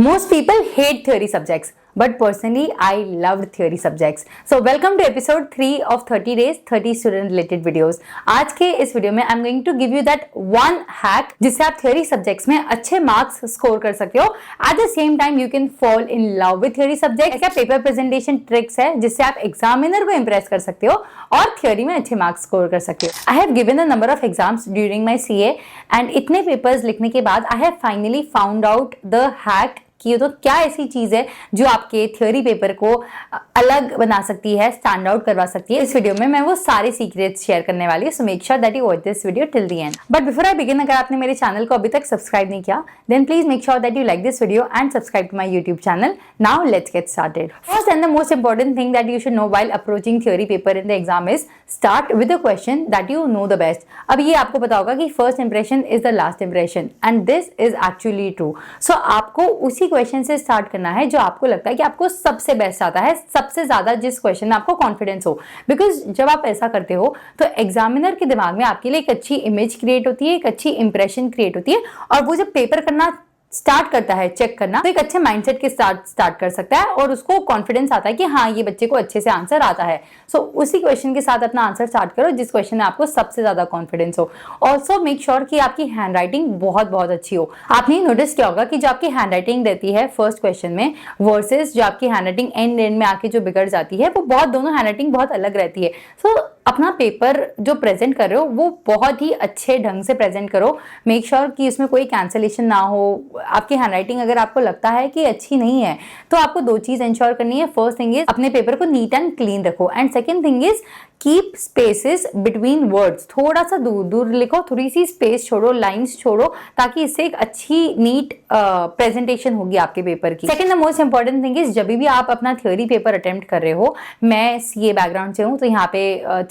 Most people hate theory subjects, but personally, I loved theory subjects. So welcome to episode 3 of 30 days, 30 student related videos. आज के इस video में I'm going to give you that one hack जिससे आप theory subjects में अच्छे marks score कर सकते हो. At the same time, you can fall in love with theory subjects. क्या paper presentation tricks है जिससे आप examiner को impress कर सकते हो और theory में अच्छे marks score कर सकते हो. I have given a number of exams during my CA and इतने papers लिखने के बाद I have finally found out the hack कि तो क्या ऐसी चीज है जो आपके थ्योरी पेपर को अलग बना सकती है, स्टैंड आउट करवा सकती है. इस वीडियो में मैं वो सारे सीक्रेट्स शेयर करने वाली हूँ. So make sure that you watch this video till the end. But before I begin, अगर आपने मेरे चैनल को अभी तक सब्सक्राइब नहीं किया then please make sure that you like this video and subscribe to my YouTube channel. Now let's get started. First and the most important thing that you should know while approaching theory paper in the exam is start with a question that you know the best. अब ये आपको पता होगा कि first impression is the last impression and this is actually true. So आपको उसी question से start करना है जो आपको लगता है कि आपको सबसे बेस्ट आता है, सबसे ज्यादा जिस क्वेश्चन में आपको कॉन्फिडेंस हो. बिकॉज जब आप ऐसा करते हो तो एग्जामिनर के दिमाग में आपके लिए एक अच्छी इमेज क्रिएट होती है, एक अच्छी इंप्रेशन क्रिएट होती है और वो जब पेपर करना स्टार्ट करता है, चेक करना, तो एक अच्छे माइंडसेट के साथ स्टार्ट कर सकता है और उसको कॉन्फिडेंस आता है कि हाँ ये बच्चे को अच्छे से आंसर आता है. सो उसी क्वेश्चन के साथ अपना आंसर स्टार्ट करो जिस क्वेश्चन में आपको सबसे ज्यादा कॉन्फिडेंस हो. ऑल्सो मेक श्योर कि आपकी हैंड राइटिंग बहुत बहुत अच्छी हो. आपने नोटिस किया होगा कि जो आपकी हैंड राइटिंग रहती है फर्स्ट क्वेश्चन में वर्सेस जो आपकी हैंड राइटिंग एंड में आके जो बिगड़ जाती है वो बहुत, दोनों हैंड राइटिंग बहुत अलग रहती है. सो अपना पेपर जो प्रेजेंट कर रहे हो वो बहुत ही अच्छे ढंग से प्रेजेंट करो. मेक श्योर कि उसमें कोई कैंसलेशन ना हो. आपकी हैंडराइटिंग अगर आपको लगता है कि अच्छी नहीं है तो आपको दो चीज इंश्योर करनी है. फर्स्ट थिंग इज अपने पेपर को नीट एंड क्लीन रखो and second thing is keep spaces between words. थोड़ा सा दूर दूर लिखो, थोड़ी सी स्पेस छोड़ो, लाइंस छोड़ो, ताकि इससे एक अच्छी नीट प्रेजेंटेशन होगी आपके पेपर की. Second the most important thing is जब भी आप अपना थ्योरी पेपर अटेम्प्ट कर रहे हो, मैं सीए बैकग्राउंड से हूँ तो यहाँ पे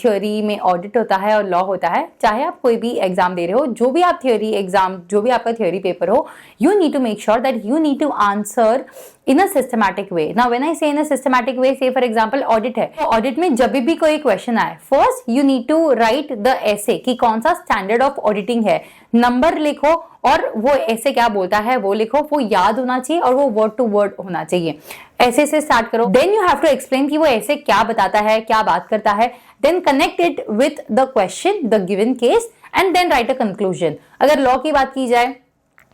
थ्योरी में ऑडिट होता है और लॉ होता है. चाहे आप कोई भी एग्जाम दे रहे हो, जो भी आप थ्योरी एग्जाम, जो भी आपका थ्योरी पेपर हो, you need to make sure that you need to answer in a systematic way. Now when I say in a systematic way, say for example audit है, तो audit में जब भी कोई क्वेश्चन आए, first you need to write the essay कि कौन सा standard of auditing है, नंबर लिखो और वो ऐसे क्या बोलता है वो लिखो, वो याद होना चाहिए और वो वर्ड टू वर्ड होना चाहिए. ऐसे से स्टार्ट करो. Then you have to explain कि वो ऐसे क्या बताता है, क्या बात करता है. Then connect it with the question, the given case and then write a conclusion. अगर लॉ की बात की जाए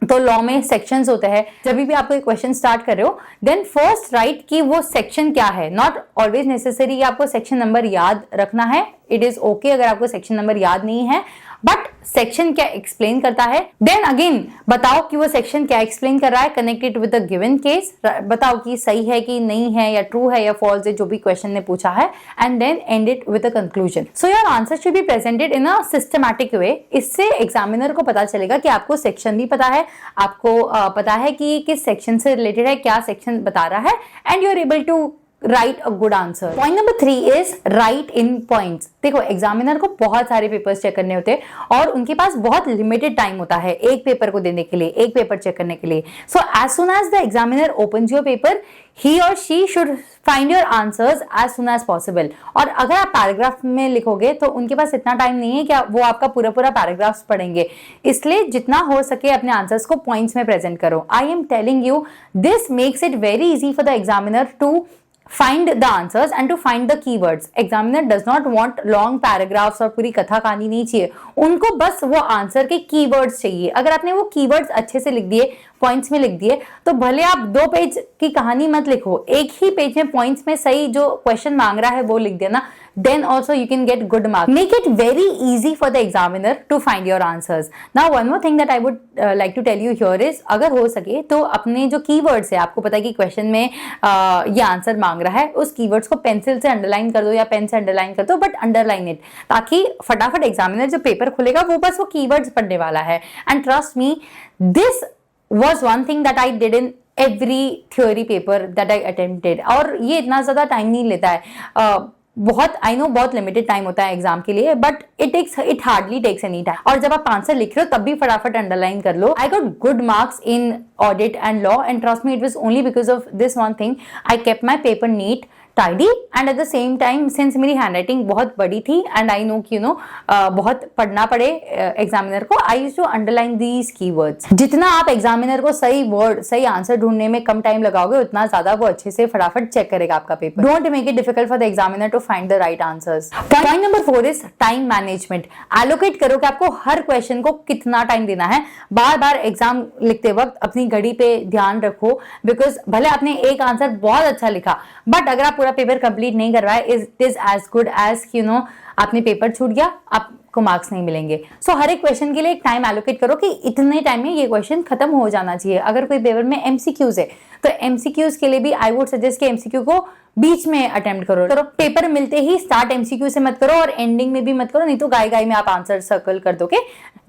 तो लॉ में सेक्शंस होते हैं. जब भी आप कोई क्वेश्चन स्टार्ट कर रहे हो देन फर्स्ट राइट कि वो सेक्शन क्या है. नॉट ऑलवेज नेसेसरी आपको सेक्शन नंबर याद रखना है. इट इज ओके अगर आपको सेक्शन नंबर याद नहीं है, बट सेक्शन क्या एक्सप्लेन करता है. देन अगेन बताओ कि वो सेक्शन क्या एक्सप्लेन कर रहा है. Connect it with the given case. बताओ कि सही है कि नहीं है या ट्रू है या फॉल्स है जो भी क्वेश्चन ने पूछा है and then end it with a conclusion. So your answer should be presented in a systematic way. इससे एग्जामिनर को पता चलेगा कि आपको सेक्शन भी पता है, आपको पता है कि किस सेक्शन से रिलेटेड है, क्या सेक्शन बता रहा है and you are able to write a good answer. Point number 3 is write in points. देखो एग्जामिनर को बहुत सारे पेपर्स चेक करने होते हैं और उनके पास बहुत लिमिटेड टाइम होता है एक पेपर को देने के लिए, एक पेपर चेक करने के लिए. So as soon as the examiner opens your paper, he or she should find your answers as soon as possible. और अगर आप पैराग्राफ में लिखोगे तो उनके पास इतना टाइम नहीं है कि वो आपका पूरा पूरा पैराग्राफ्स पढ़ेंगे. इसलिए जितना हो सके अपने आंसर्स को पॉइंट्स में प्रेजेंट करो. I am telling you this makes it very easy for the examiner to find the answers and to find the keywords. Examiner does not want long paragraphs और पूरी कथा कहानी नहीं चाहिए. उनको बस वो आंसर के कीवर्ड्स चाहिए. अगर आपने वो कीवर्ड्स अच्छे से लिख दिए, पॉइंट्स में लिख दिए, तो भले आप 2 पेज की कहानी मत लिखो, एक ही पेज में पॉइंट्स में सही जो क्वेश्चन मांग रहा है वो लिख देना. then also you can get good marks. Make it very easy for the examiner to find your answers. Now one more thing that I would like to tell you here is अगर हो सके तो अपने जो keywords है, आपको पता है कि क्वेश्चन में ये आंसर मांग रहा है, उस keywords को पेंसिल से अंडरलाइन कर दो या पेन से अंडरलाइन कर दो, बट अंडरलाइन इट, ताकि फटाफट एग्जामिनर जो पेपर खुलेगा वो बस वो keywords पढ़ने वाला है. And trust me, this was one thing that I did in every theory paper that I attempted. और ये इतना ज्यादा टाइम नहीं लेता है. बहुत आई नो बहुत लिमिटेड टाइम होता है एग्जाम के लिए, but it hardly takes any time. और जब आप आंसर लिख रहे हो तब भी फटाफट अंडरलाइन कर लो. I got good marks in audit and law and trust me, it was only because of this one thing. I kept my paper neat, tidy and at the same time since मेरी handwriting बहुत बड़ी थी and I know कि बहुत पढ़ना पड़े examiner को, I used to underline these keywords. जितना आप एग्जामिनर को सही वर्ड सही आंसर ढूंढने में कम टाइम लगाओगे उतना ज्यादा वो अच्छे से फटाफट चेक करेगा आपका paper. Don't make it difficult for the examiner to find the right answers. Point number 4 is time management. Allocate करो कि आपको हर क्वेश्चन को कितना टाइम देना है। बार बार एग्जाम लिखते वक्त अपनी घड़ी पे ध्यान रखो, बिकॉज भले आपने एक आंसर बहुत अच्छा लिखा बट अगर आप पूरा पेपर कंप्लीट नहीं करवाए it is as good as आपने पेपर छूट गया, आपको मार्क्स नहीं मिलेंगे। सो हर एक क्वेश्चन के लिए एक टाइम एलोकेट करो कि इतने टाइम में ये क्वेश्चन खत्म हो जाना चाहिए। अगर कोई पेपर में एमसीक्यूज है तो एमसीक्यूज के लिए भी आई वुड सजेस्ट कि एमसीक्यू को बीच में अटेम्प्ट करो। पेपर मिलते ही स्टार्ट एमसीक्यू से मत करो और एंडिंग में भी मत करो, नहीं तो गाय में आप आंसर सर्कल कर दोगे।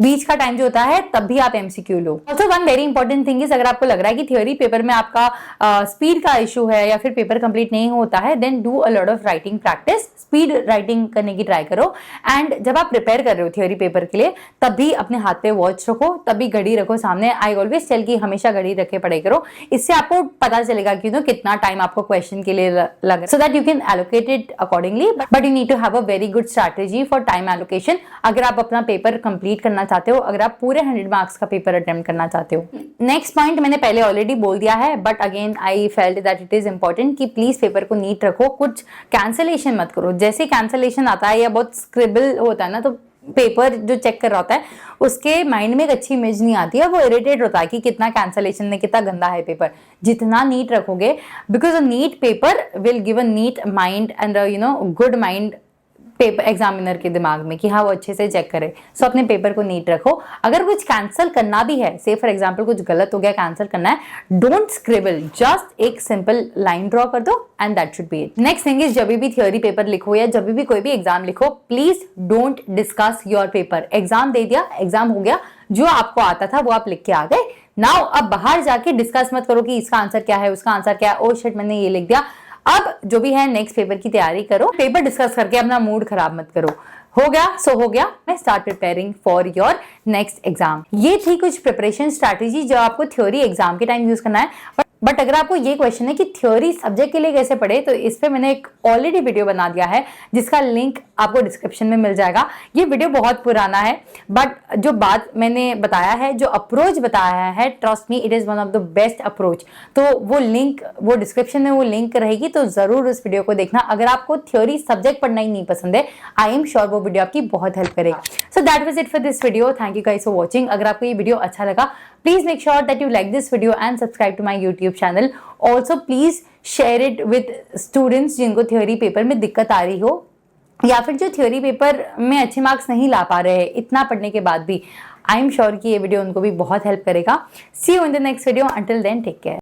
बीच का टाइम जो होता है तब भी आप MCQ low. Also one very important thing is, अगर आपको लग रहा है कि थ्योरी पेपर में आपका स्पीड का इशू है या फिर पेपर कंप्लीट नहीं होता है, then do a lot of writing practice. Speed writing करने की ट्राई करो एंड जब आप प्रिपेयर कर रहे हो थ्योरी पेपर के लिए तब भी अपने हाथ पे वॉच रखो, तब भी घड़ी रखो सामने। आई ऑलवेज टेल कि हमेशा घड़ी रखे पढ़ाई करो, इससे आपको पता चलेगा कि कितना टाइम आपको क्वेश्चन के लिए लग, so that you can allocate it accordingly, but you need to have a very good strategy for time allocation अगर आप अपना पेपर कंप्लीट करना चाहते हो, अगर आप पूरे 100 मार्क्स का पेपर अटेम्प्ट करना चाहते हो। नेक्स्ट पॉइंट मैंने पहले ऑलरेडी बोल दिया है but again I felt that it is important कि प्लीज पेपर को नीट रखो, कुछ कैंसलेशन मत करो। जैसे कैंसलेशन आता है या बहुत स्क्रिबल होता है ना, तो पेपर जो चेक कर रहा होता है उसके माइंड में एक अच्छी इमेज नहीं आती है, वो इरिटेट होता है कि कितना कैंसलेशन है, कितना गंदा है पेपर। जितना नीट रखोगे, because a neat paper will give a neat mind and good mind paper examiner के दिमाग में कि हाँ वो अच्छे से चेक करे। सो अपने पेपर को नीट रखो। अगर कुछ कैंसिल करना भी है, से फॉर एग्जांपल कुछ गलत हो गया कैंसिल करना है, डोंट स्क्रिबल, जस्ट एक सिंपल लाइन ड्रॉ कर दो and that should be it. Next thing is, जब भी थ्योरी पेपर लिखो या जब भी कोई भी एग्जाम लिखो, please don't discuss your paper. Exam दे दिया, एग्जाम हो गया, जो आपको आता था वो आप लिख के आ गए। नाउ अब बाहर जाके डिस्कस मत करो कि इसका आंसर क्या है, उसका आंसर क्या है, ओ शिट मैंने ये लिख दिया। अब जो भी है नेक्स्ट पेपर की तैयारी करो, पेपर डिस्कस करके अपना मूड खराब मत करो। हो गया सो हो गया, मैं start preparing for your next exam. ये थी कुछ प्रिपरेशन स्ट्रैटेजी जो आपको थ्योरी एग्जाम के टाइम यूज करना है। बट अगर आपको ये क्वेश्चन है कि थ्योरी सब्जेक्ट के लिए कैसे पढ़े, तो इस पे मैंने एक ऑलरेडी वीडियो बना दिया है जिसका लिंक आपको डिस्क्रिप्शन में मिल जाएगा। ये वीडियो बहुत पुराना है बट जो बात मैंने बताया है, जो अप्रोच बताया है, trust me it is one of the best approach. तो वो लिंक, वो डिस्क्रिप्शन में वो लिंक रहेगी, तो जरूर उस वीडियो को देखना। अगर आपको थ्योरी सब्जेक्ट पढ़ना ही नहीं पसंद है, आई एम श्योर वो वीडियो आपकी बहुत हेल्प करेगा। So that was it for this video. Thank you guys for watching. अगर आपको ये वीडियो अच्छा लगा, please make sure that you like this video and subscribe to my YouTube channel. Also, please share it with students जिनको theory paper में दिक्कत आ रही हो या फिर जो थ्योरी पेपर में अच्छे मार्क्स नहीं ला पा रहे हैं इतना पढ़ने के बाद भी। आई एम श्योर कि ये वीडियो उनको भी बहुत हेल्प करेगा। See you in the next video. Until then, take care.